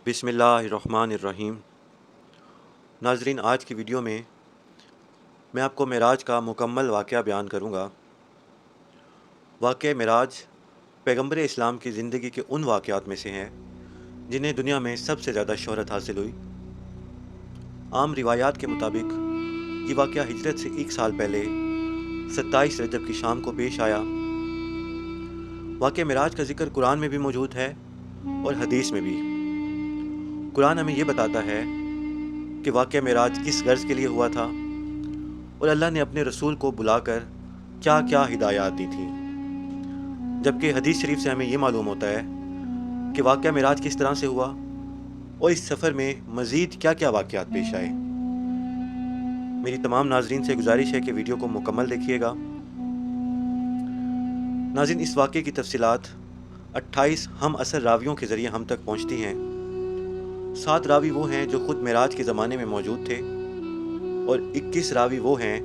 बिस्मिल्लाहिर्रहमानिर्रहीम। नाज़रीन, आज की वीडियो में मैं आपको मेराज का मुकम्मल वाक़या बयान करूँगा। वाक़या मेराज पैगम्बर इस्लाम की ज़िंदगी के उन वाक़यात में से हैं जिन्हें दुनिया में सबसे ज़्यादा शोहरत हासिल हुई। आम रिवायात के मुताबिक ये वाक़या हिजरत से 1 साल पहले 27 रजब की शाम को पेश आया। वाक़या मेराज का ज़िक्र कुरान में भी मौजूद है और हदीस में भी। कुरान हमें ये बताता है कि वाक़या मेराज किस गर्ज़ के लिए हुआ था और अल्लाह ने अपने रसूल को बुलाकर क्या क्या हिदायत दी थी, जबकि हदीस शरीफ से हमें ये मालूम होता है कि वाक़या मेराज किस तरह से हुआ और इस सफ़र में मज़ीद क्या क्या वाक़यात पेश आए। मेरी तमाम नाज़रीन से गुजारिश है कि वीडियो को मुकम्मल देखिएगा। नाज़रीन, इस वाक़े की तफसीलात 28 हम असर रावियों के ज़रिए हम तक पहुँचती हैं। 7 रावी वो हैं जो ख़ुद मेराज के ज़माने में मौजूद थे और 21 रावी वो हैं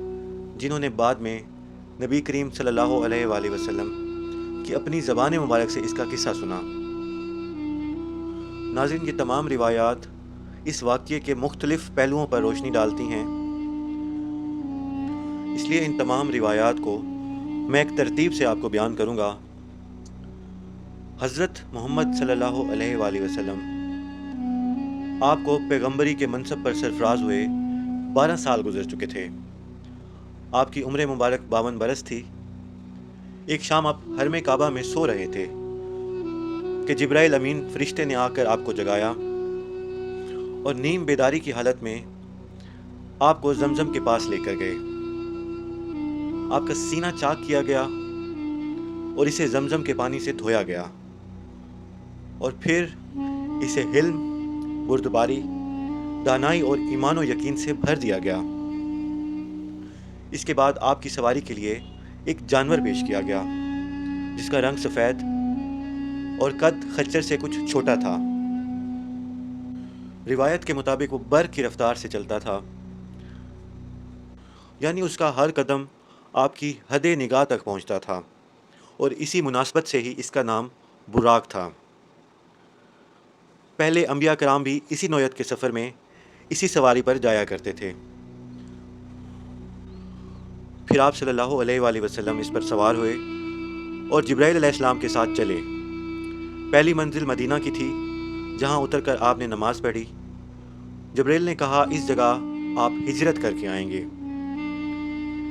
जिन्होंने बाद में नबी करीम सल्लल्लाहु अलैहि वसल्लम की अपनी ज़बान मुबारक से इसका किस्सा सुना। नाज़रीन, ये तमाम रिवायात इस वाक़ये के मुख्तलिफ़ पहलुओं पर रोशनी डालती हैं, इसलिए इन तमाम रिवायात को मैं एक तरतीब से आपको बयान करूँगा। हज़रत मोहम्मद सल्लल्लाहु अलैहि वसल्लम आपको पैगम्बरी के मनसब पर सरफराज हुए 12 साल गुजर चुके थे। आपकी उम्र मुबारक 52 बरस थी। एक शाम आप हरम काबा में सो रहे थे कि जिब्राइल अमीन फरिश्ते ने आकर आपको जगाया और नीम बेदारी की हालत में आपको जमजम के पास लेकर गए। आपका सीना चाक किया गया और इसे जमजम के पानी से धोया गया और फिर इसे हिल्म, बुर्दबारी, दानाई और ईमान व यकीन से भर दिया गया। इसके बाद आपकी सवारी के लिए एक जानवर पेश किया गया जिसका रंग सफ़ेद और कद खच्चर से कुछ छोटा था। रिवायत के मुताबिक वो बर्क़ की रफ्तार से चलता था, यानी उसका हर कदम आपकी हदे निगाह तक पहुंचता था और इसी मुनासबत से ही इसका नाम बुराक था। पहले अंबिया कराम भी इसी नौयत के सफ़र में इसी सवारी पर जाया करते थे। फिर आप सल्लल्लाहु अलैहि वसल्लम इस पर सवार हुए और जिब्राइल अलैहिस्सलाम के साथ चले। पहली मंजिल मदीना की थी, जहां उतरकर आपने नमाज़ पढ़ी। जिब्राइल ने कहा, इस जगह आप हिजरत करके आएंगे।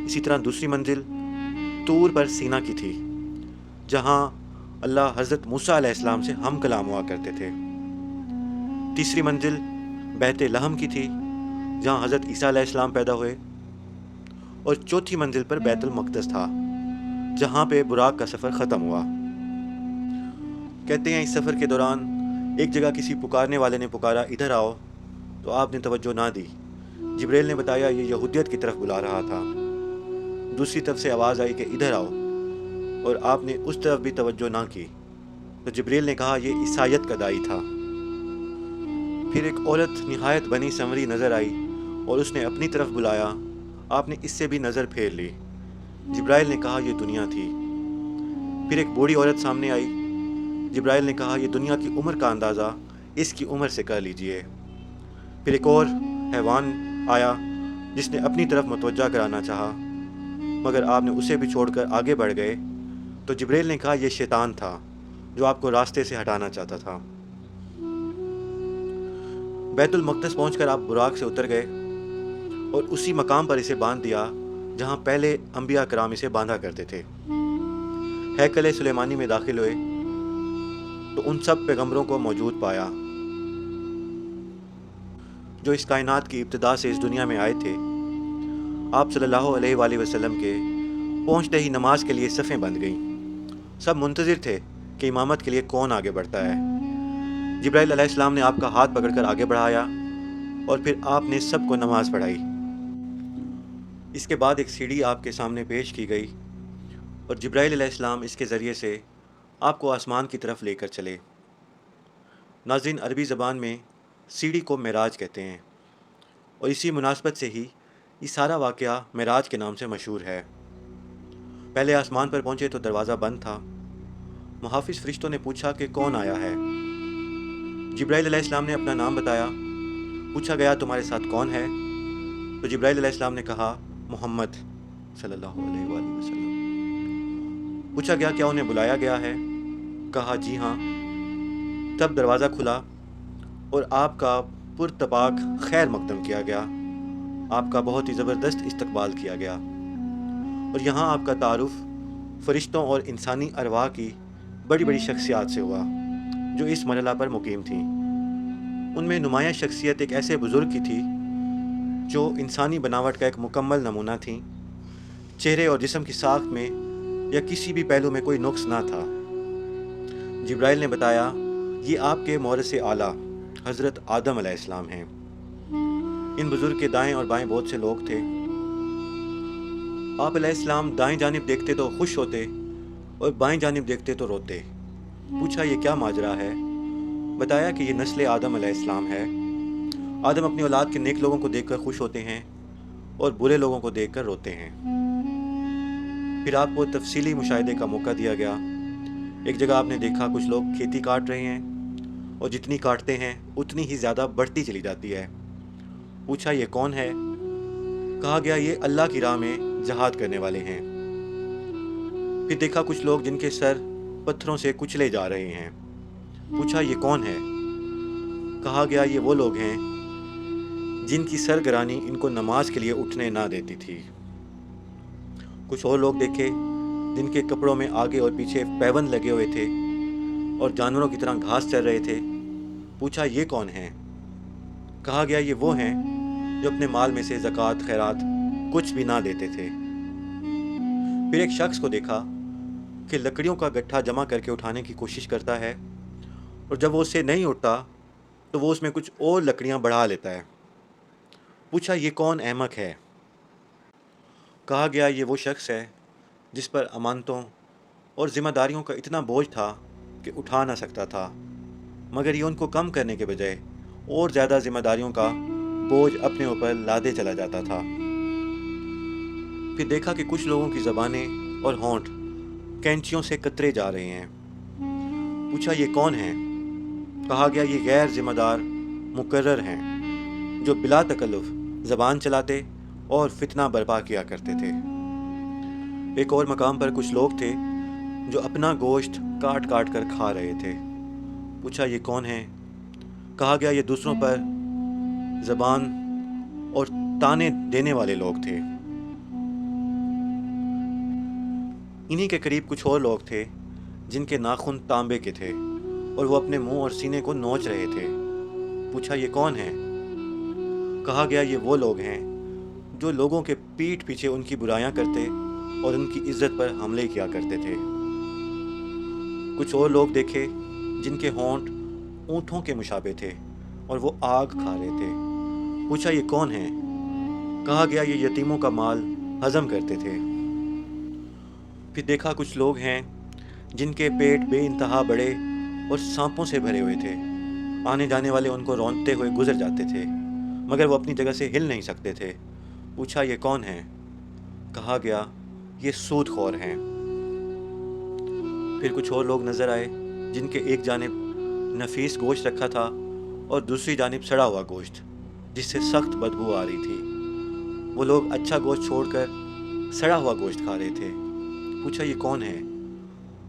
इसी तरह दूसरी मंजिल तूर पर सीना की थी, जहां अल्लाह हज़रत मूसा अलैहिस्सलाम से हम कलाम हुआ करते थे। तीसरी मंजिल बैत लहम की थी, जहां हज़रत ईसा अलैहिस्सलाम पैदा हुए। और चौथी मंजिल पर बैतुल मक़दस था, जहाँ पे बुराक का सफ़र ख़त्म हुआ। कहते हैं इस सफ़र के दौरान एक जगह किसी पुकारने वाले ने पुकारा, इधर आओ, तो आपने तवज्जो ना दी। जिब्राइल ने बताया ये यहूदियत की तरफ बुला रहा था। दूसरी तरफ से आवाज़ आई कि इधर आओ, और आपने उस तरफ भी तवज्जो ना की, तो जिब्राइल ने कहा ये ईसाइयत का दाई था। फिर एक औरत निहायत बनी संवरी नज़र आई और उसने अपनी तरफ बुलाया। आपने इससे भी नज़र फेर ली। जिब्राइल ने कहा यह दुनिया थी। फिर एक बूढ़ी औरत सामने आई। जिब्राइल ने कहा यह दुनिया की उम्र का अंदाज़ा इसकी उम्र से कर लीजिए। फिर एक और हैवान आया जिसने अपनी तरफ मुतवज्जा कराना चाहा, मगर आपने उसे भी छोड़कर आगे बढ़ गए। तो जिब्राइल ने कहा यह शैतान था जो आपको रास्ते से हटाना चाहता था। बैतुल मक़दस पहुंचकर आप बुराक से उतर गए और उसी मकाम पर इसे बांध दिया जहां पहले अंबिया कराम इसे बांधा करते थे। हैकल सुलेमानी में दाखिल हुए तो उन सब पैगंबरों को मौजूद पाया जो इस कायनात की इब्तिदा से इस दुनिया में आए थे। आप सल्लल्लाहु अलैहि वसल्लम के पहुंचते ही नमाज के लिए सफ़ें बंध गईं। सब मुंतज़िर थे कि इमामत के लिए कौन आगे बढ़ता है। जिब्राइल अलैहिस्सलाम ने आपका हाथ पकड़कर आगे बढ़ाया और फिर आपने सबको नमाज पढ़ाई। इसके बाद एक सीढ़ी आपके सामने पेश की गई और जिब्राइल अलैहिस्सलाम इसके ज़रिए से आपको आसमान की तरफ लेकर चले। नाज़रीन, अरबी ज़बान में सीढ़ी को मेराज कहते हैं और इसी मुनासबत से ही ये सारा वाक़या मेराज के नाम से मशहूर है। पहले आसमान पर पहुँचे तो दरवाज़ा बंद था। मुहाफ़िज़ फ़रिश्तों ने पूछा कि कौन आया है। जिब्राइल अलैहिस्सलाम ने अपना नाम बताया। पूछा गया तुम्हारे साथ कौन है? तो जिब्राइल अलैहिस्सलाम ने कहा मोहम्मद सल्लल्लाहु अलैहि वसल्लम। पूछा गया क्या उन्हें बुलाया गया है? कहा जी हाँ। तब दरवाज़ा खुला और आपका पुरतपाक खैर मकदम किया गया। आपका बहुत ही ज़बरदस्त इस्तकबाल किया गया और यहाँ आपका तारुफ़ फ़रिश्तों और इंसानी अरवाह की बड़ी बड़ी शख्सियात से हुआ जो इस मरहला पर मुकीम थीं। उनमें नुमायाँ शख्सियत एक ऐसे बुज़ुर्ग की थी जो इंसानी बनावट का एक मुकम्मल नमूना थी। चेहरे और जिस्म की साख में या किसी भी पहलू में कोई नुक्स ना था। जिब्राइल ने बताया ये आपके मौरसे आला हज़रत आदम अलैहिस्सलाम हैं। इन बुज़ुर्ग के दाएं और बाएं बहुत से लोग थे। आप अलैहिस्सलाम दाएं जानिब देखते तो खुश होते और बाएं जानिब देखते तो रोते। पूछा ये क्या माजरा है? बताया कि ये नस्ल आदम अलैहिस्सलाम है। आदम अपनी औलाद के नेक लोगों को देखकर खुश होते हैं और बुरे लोगों को देखकर रोते हैं। फिर आपको तफसीली मुशाहिदे का मौका दिया गया। एक जगह आपने देखा कुछ लोग खेती काट रहे हैं और जितनी काटते हैं उतनी ही ज़्यादा बढ़ती चली जाती है। पूछा ये कौन है? कहा गया ये अल्लाह की राह में जहाद करने वाले हैं। फिर देखा कुछ लोग जिनके सर पत्थरों से कुचले जा रहे हैं। पूछा ये कौन है? कहा गया ये वो लोग हैं जिनकी सरगरानी इनको नमाज के लिए उठने ना देती थी। कुछ और लोग देखे जिनके कपड़ों में आगे और पीछे पैबंद लगे हुए थे और जानवरों की तरह घास चर रहे थे। पूछा ये कौन है? कहा गया ये वो हैं जो अपने माल में से ज़कात खैरात कुछ भी ना देते थे। फिर एक शख्स को देखा कि लकड़ियों का गट्ठा जमा करके उठाने की कोशिश करता है और जब वो उससे नहीं उठता तो वो उसमें कुछ और लकड़ियां बढ़ा लेता है। पूछा ये कौन अहमक है? कहा गया ये वो शख्स है जिस पर अमानतों और ज़िम्मेदारियों का इतना बोझ था कि उठा ना सकता था, मगर ये उनको कम करने के बजाय और ज़्यादा ज़िम्मेदारियों का बोझ अपने ऊपर लादे चला जाता था। फिर देखा कि कुछ लोगों की ज़बानें और होंठ कैंचियों से कतरे जा रहे हैं। पूछा ये कौन है? कहा गया ये गैर जिम्मेदार मुकर्रर हैं जो बिला तकल्लुफ़ ज़बान चलाते और फितना बर्पा किया करते थे। एक और मकाम पर कुछ लोग थे जो अपना गोश्त काट काट कर खा रहे थे। पूछा ये कौन है? कहा गया ये दूसरों पर ज़बान और ताने देने वाले लोग थे। इन्हीं के करीब कुछ और लोग थे जिनके नाखून तांबे के थे और वो अपने मुंह और सीने को नोच रहे थे। पूछा ये कौन है? कहा गया ये वो लोग हैं जो लोगों के पीठ पीछे उनकी बुराइयां करते और उनकी इज्जत पर हमले किया करते थे। कुछ और लोग देखे जिनके होंठ ऊँटों के मुशाबे थे और वो आग खा रहे थे। पूछा ये कौन है? कहा गया ये यतीमों का माल हजम करते थे। फिर देखा कुछ लोग हैं जिनके पेट बेइंतहा बड़े और सांपों से भरे हुए थे। आने जाने वाले उनको रौंदते हुए गुजर जाते थे मगर वो अपनी जगह से हिल नहीं सकते थे। पूछा ये कौन है? कहा गया ये सूदखोर हैं। फिर कुछ और लोग नज़र आए जिनके एक जानिब नफीस गोश्त रखा था और दूसरी जानिब सड़ा हुआ गोश्त जिससे सख्त बदबू आ रही थी। वो लोग अच्छा गोश्त छोड़कर सड़ा हुआ गोश्त खा रहे थे। पूछा ये कौन है?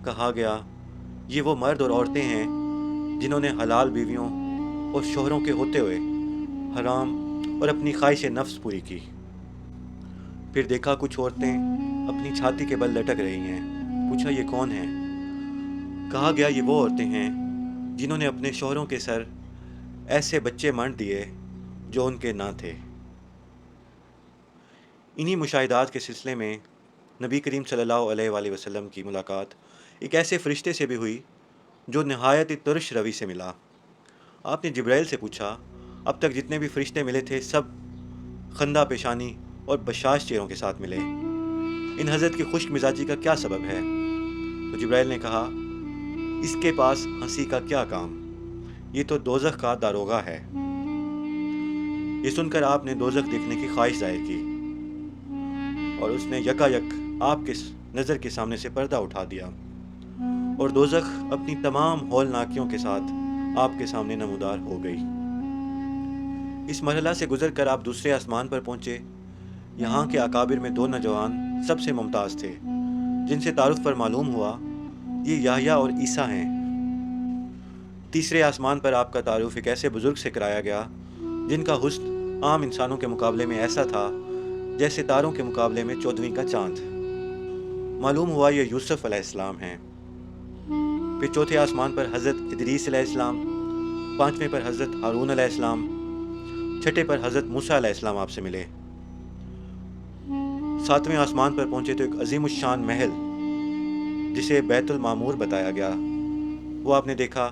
कहा गया ये वो मर्द और औरतें हैं जिन्होंने हलाल बीवियों और शोहरों के होते हुए हराम और अपनी ख्वाहिश नफ्स पूरी की। फिर देखा कुछ औरतें अपनी छाती के बल लटक रही हैं। पूछा ये कौन है? कहा गया ये वो औरतें हैं जिन्होंने अपने शोहरों के सर ऐसे बच्चे मांड दिए जो उनके ना थे। इन्हीं मुशाहिदात के सिलसिले में नबी करीम सल्लल्लाहु अलैहि वसल्लम की मुलाकात एक ऐसे फ़रिश्ते से भी हुई जो नहायत तुरश रवि से मिला। आपने जिब्राइल से पूछा अब तक जितने भी फ़रिश्ते मिले थे सब खंदा पेशानी और बशाश चेहरों के साथ मिले। इन हज़रत की खुश्क मिजाजी का क्या सबब है? तो जिब्राइल ने कहा इसके पास हंसी का क्या काम, ये तो दोज़ख का दारोगा है। ये सुनकर आपने दोज़ख देखने की ख्वाहिश ज़ाहिर की और उसने यकायक आपके नज़र के सामने से पर्दा उठा दिया और दोज़ख अपनी तमाम हौलनाकियों के साथ آپ کے سامنے نمودار ہو گئی۔ اس مرحلہ سے گزر کر آپ دوسرے آسمان پر پہنچے۔ یہاں کے اکابر میں 2 نوجوان سب سے ممتاز تھے، جن سے تعارف پر معلوم ہوا یہ یحییٰ اور عیسیٰ ہیں۔ تیسرے آسمان پر آپ کا تعارف ایک ایسے بزرگ سے کرایا گیا جن کا حسن عام انسانوں کے مقابلے میں ایسا تھا جیسے تاروں کے مقابلے میں 14ویں کا چاند۔ معلوم ہوا یہ یوسف علیہ السلام ہیں۔ پھر چوتھے آسمان پر حضرت ادریس علیہ السلام، 5ویں پر حضرت ہارون علیہ السلام، 6ٹھے پر حضرت موسیٰ علیہ السلام آپ سے ملے۔ 7ویں آسمان پر پہنچے تو ایک عظیم الشان محل جسے بیت المعمور بتایا گیا وہ آپ نے دیکھا،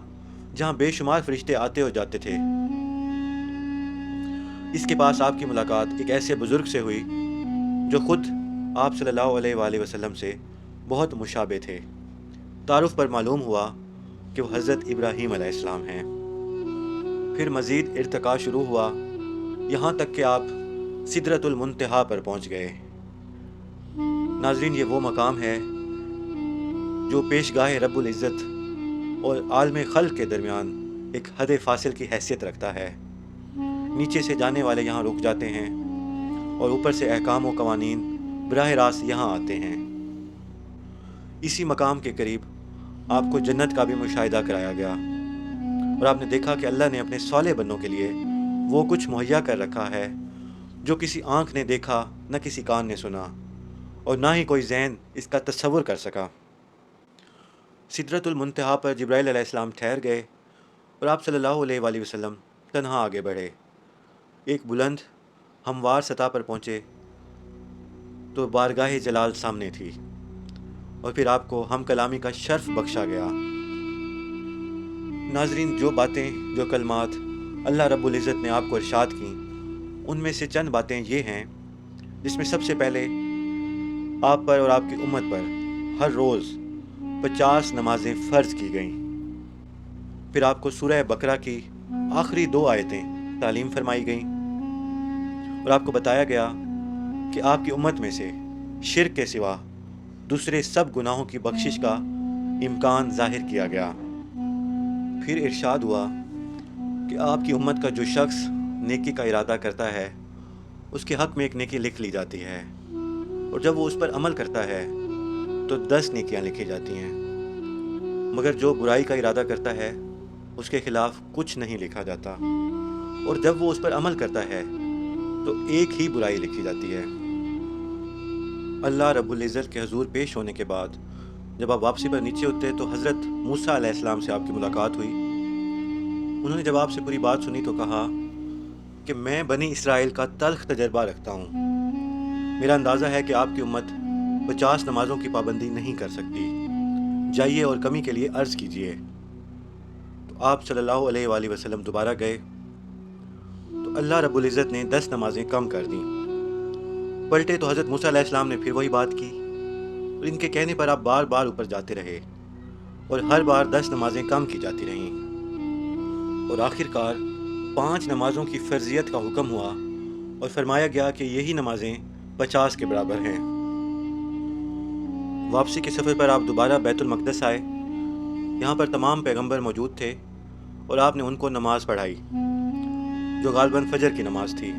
جہاں بے شمار فرشتے آتے اور جاتے تھے۔ اس کے پاس آپ کی ملاقات ایک ایسے بزرگ سے ہوئی جو خود آپ صلی اللہ علیہ وآلہ وسلم سے بہت مشابہ تھے۔ تعارف پر معلوم ہوا کہ وہ حضرت ابراہیم علیہ السلام ہیں۔ پھر مزید ارتقاء شروع ہوا، یہاں تک کہ آپ سدرۃ المنتہا پر پہنچ گئے۔ ناظرین، یہ وہ مقام ہے جو پیشگاہ رب العزت اور عالم خلق کے درمیان ایک حد فاصل کی حیثیت رکھتا ہے۔ نیچے سے جانے والے یہاں رک جاتے ہیں اور اوپر سے احکام و قوانین براہ راست یہاں آتے ہیں۔ اسی مقام کے قریب آپ کو جنت کا بھی مشاہدہ کرایا گیا اور آپ نے دیکھا کہ اللہ نے اپنے صالح بندوں کے لیے وہ کچھ مہیا کر رکھا ہے جو کسی آنکھ نے دیکھا، نہ کسی کان نے سنا، اور نہ ہی کوئی ذہن اس کا تصور کر سکا۔ سدرۃ المنتہا پر جبرائیل علیہ السلام ٹھہر گئے اور آپ صلی اللہ علیہ وآلہ وسلم تنہا آگے بڑھے۔ ایک بلند ہموار سطح پر پہنچے تو بارگاہ جلال سامنے تھی اور پھر آپ کو ہم کلامی کا شرف بخشا گیا۔ ناظرین، جو باتیں، جو کلمات اللہ رب العزت نے آپ کو ارشاد کیں، ان میں سے چند باتیں یہ ہیں جس میں سب سے پہلے آپ پر اور آپ کی امت پر ہر روز 50 نمازیں فرض کی گئیں۔ پھر آپ کو سورہ بقرہ کی آخری 2 آیتیں تعلیم فرمائی گئیں اور آپ کو بتایا گیا کہ آپ کی امت میں سے شرک کے سوا دوسرے سب گناہوں کی بخشش کا امکان ظاہر کیا گیا۔ پھر ارشاد ہوا کہ آپ کی امت کا جو شخص نیکی کا ارادہ کرتا ہے اس کے حق میں ایک نیکی لکھ لی جاتی ہے، اور جب وہ اس پر عمل کرتا ہے تو 10 نیکیاں لکھی جاتی ہیں، مگر جو برائی کا ارادہ کرتا ہے اس کے خلاف کچھ نہیں لکھا جاتا، اور جب وہ اس پر عمل کرتا ہے تو ایک ہی برائی لکھی جاتی ہے۔ اللہ رب العزت کے حضور پیش ہونے کے بعد جب آپ واپسی پر نیچے اترے تو حضرت موسیٰ علیہ السلام سے آپ کی ملاقات ہوئی۔ انہوں نے جب آپ سے پوری بات سنی تو کہا کہ میں بنی اسرائیل کا تلخ تجربہ رکھتا ہوں، میرا اندازہ ہے کہ آپ کی امت 50 نمازوں کی پابندی نہیں کر سکتی، جائیے اور کمی کے لیے عرض کیجیے۔ تو آپ صلی اللہ علیہ وآلہ وسلم دوبارہ گئے تو اللہ رب العزت نے 10 نمازیں کم کر دیں۔ پلٹے تو حضرت موسیٰ علیہ السلام نے پھر وہی بات کی، اور ان کے کہنے پر آپ بار بار اوپر جاتے رہے اور ہر بار 10 نمازیں کم کی جاتی رہیں، اور آخر کار 5 نمازوں کی فرضیت کا حکم ہوا اور فرمایا گیا کہ یہی نمازیں 50 کے برابر ہیں۔ واپسی کے سفر پر آپ دوبارہ بیت المقدس آئے۔ یہاں پر تمام پیغمبر موجود تھے اور آپ نے ان کو نماز پڑھائی جو غالباً فجر کی نماز تھی،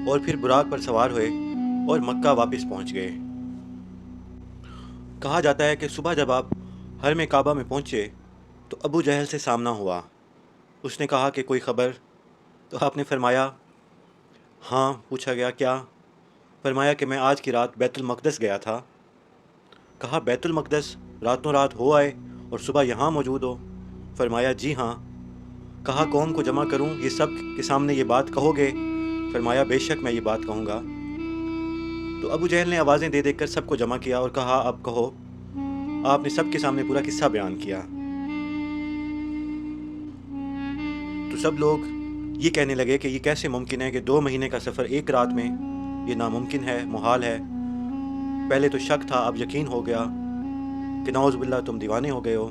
اور پھر براق پر سوار ہوئے اور مکہ واپس پہنچ گئے۔ کہا جاتا ہے کہ صبح جب آپ حرم کعبہ میں پہنچے تو ابو جہل سے سامنا ہوا۔ اس نے کہا کہ کوئی خبر؟ تو آپ نے فرمایا ہاں۔ پوچھا گیا کیا؟ فرمایا کہ میں آج کی رات بیت المقدس گیا تھا۔ کہا بیت المقدس راتوں رات ہو آئے اور صبح یہاں موجود ہو؟ فرمایا جی ہاں۔ کہا قوم کو جمع کروں، یہ سب کے سامنے یہ بات کہو گے؟ فرمایا بے شک میں یہ بات کہوں گا۔ تو ابو جہل نے آوازیں دے دے کر سب کو جمع کیا اور کہا اب کہو۔ آپ نے سب کے سامنے پورا قصہ بیان کیا تو سب لوگ یہ کہنے لگے کہ یہ کیسے ممکن ہے کہ 2 مہینے کا سفر ایک رات میں؟ یہ ناممکن ہے، محال ہے۔ پہلے تو شک تھا، اب یقین ہو گیا کہ نعوذ باللہ تم دیوانے ہو گئے ہو۔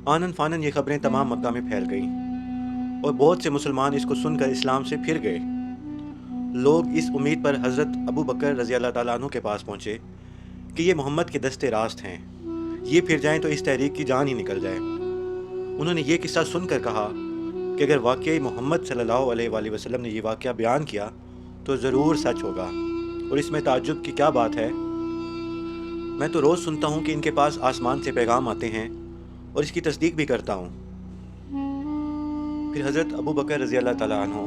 آنن فانن یہ خبریں تمام مکہ میں پھیل گئیں اور بہت سے مسلمان اس کو سن کر اسلام سے پھر گئے۔ لوگ اس امید پر حضرت ابو بکر رضی اللہ تعالیٰ عنہ کے پاس پہنچے کہ یہ محمد کے دستے راست ہیں، یہ پھر جائیں تو اس تحریک کی جان ہی نکل جائے۔ उन्होंने ये किस्सा सुनकर कहा कि अगर वाकई मोहम्मद सल्लल्लाहु अलैहि वसल्लम ने ये वाक़या बयान किया तो ज़रूर सच होगा, और इसमें ताज्जुब की क्या बात है। मैं तो रोज़ सुनता हूँ कि इनके पास आसमान से पैगाम आते हैं और इसकी तस्दीक भी करता हूँ। फिर हज़रत अबू बकर रज़ी अल्लाह ताला अन्हो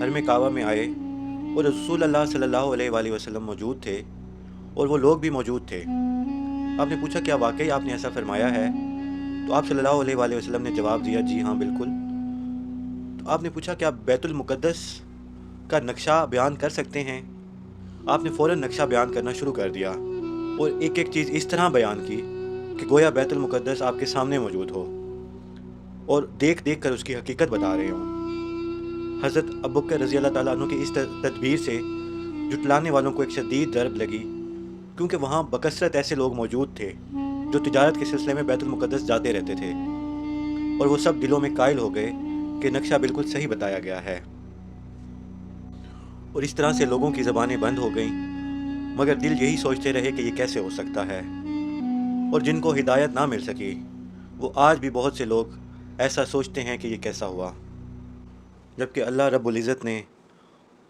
हरम काबा में आए और रसूल अल्लाह सल्लल्लाहु अलैहि वसल्लम मौजूद थे और वो लोग भी मौजूद थे। आपने पूछा क्या वाकई आपने ऐसा फरमाया है? तो आप सल्लल्लाहु अलैहि वसल्लम ने जवाब दिया, जी हाँ बिल्कुल। तो आपने पूछा क्या आप बैतुल मुक़द्दस का नक्शा बयान कर सकते हैं? आपने फ़ौरन नक्शा बयान करना शुरू कर दिया और एक एक चीज़ इस तरह बयान की कि गोया बैतुल मुक़द्दस आपके सामने मौजूद हो और देख देख कर उसकी हकीकत बता रहे हों। हज़रत अबू बकर रज़ी अल्लाह ताला अन्हु की इस तदबीर से जुटलाने वालों को एक शदीद ज़रब लगी, क्योंकि वहाँ बकसरत ऐसे लोग मौजूद थे जो तिजारत के सिलसिले में बैतुल मुक़द्दस जाते रहते थे, और वो सब दिलों में कायल हो गए कि नक्शा बिल्कुल सही बताया गया है। और इस तरह से लोगों की ज़बानें बंद हो गईं, मगर दिल यही सोचते रहे कि ये कैसे हो सकता है। और जिनको हिदायत ना मिल सकी वो आज भी बहुत से लोग ऐसा सोचते हैं कि ये कैसा हुआ, जबकि अल्लाह रब्बुल इज़्ज़त ने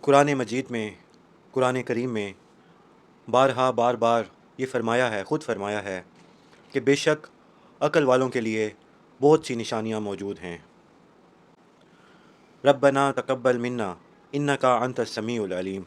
कुरान मजीद में, कुरान करीम में बार बार ये फ़रमाया है, ख़ुद फ़रमाया है कि बेशक अक़ल वालों के लिए बहुत सी निशानियाँ मौजूद हैं। रब्बना तक़ब्बल मिन्ना इन्नका अंतस समीउल अलीम।